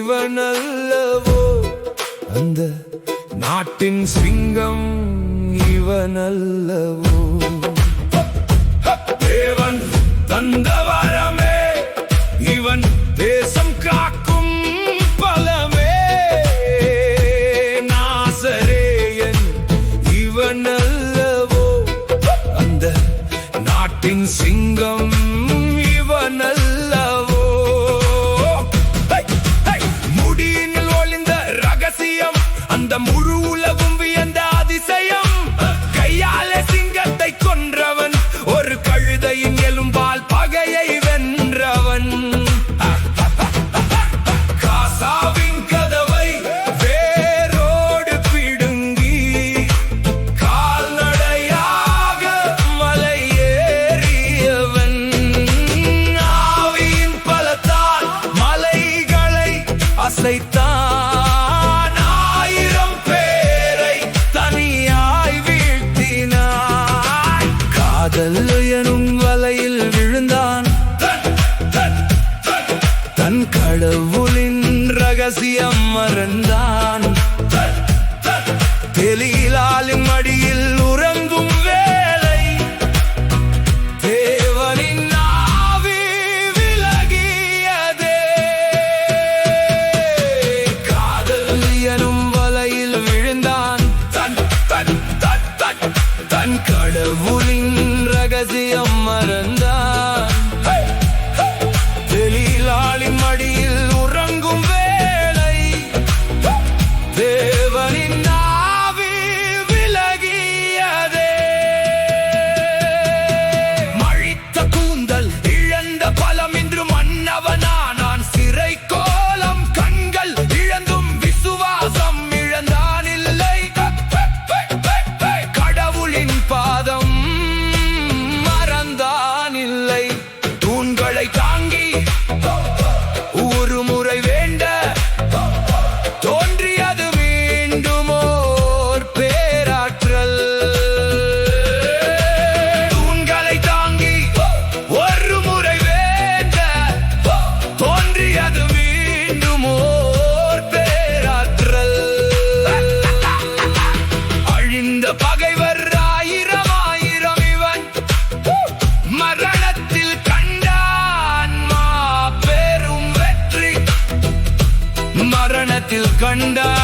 இவனல்லவோ அந்த நாட்டின் சிங்கம் இவனல்லவோ தேவன் தந்த வரமே இவன் தேசம் காக்கும் பலமே நாசரேயன் இவனல்லவோ அந்த நாட்டின் சிங்கம் இவனல்லவோ முடியினில் ஒளிந்த ரகசியம் அந்த முழு உலகும் வியந்த அதிசயம் கையாலே சிங்கத்தை கொன்றவன் ஒரு கழுதையின் எலும்பால் பகையை வென்றவன் காசாவின் கதவை வேரோடு பிடுங்கி கால்நடையாக மலை ஏறியவன் ஆவியின் பலத்தால் மலைகளை அசைத்தான் ஆயிரம் பேரை தனியாய் வீழ்த்தினான் காதல் எனும் வலையில் விழுந்தான் தன் கடவுளின் ரகசியம் மறந்தான் தெலீலாலின் மடியில் உறங்கும் வேளை தேவனின் ஆவி விலகியதே காதல் எனும் வலையில் விழுந்தான் தன் கடவுளின் ரகசியம் மறந்தான் தெலீலாலின் மடியில் உறங்கும் வேளை தேவனின் ஆவி விலகியதே மழித்த கூந்தல் இழந்த பலம் இன்று மன்னவனானான் சிறை கோலம் கண்கள் இழந்தும் விசுவாசம் இழந்தான் இல்லை கடவுளின் பாதம் மறந்தான் இல்லை தூண்களை தாங்கி ஒரு முறை வேண்ட தோன்றியது மீண்டும் ஓர் பேராற்றல் தூண்களை தாங்கி ஒரு முறை வேண்ட தோன்றியது மீண்டும் ஓர் பேராற்றல் அழிந்த பகைவர் ஆயிரம் ஆயிரம் இவன் மரணத்தில் கண்டான் மாபெரும் வெற்றி மரணத்தில் கண்டான்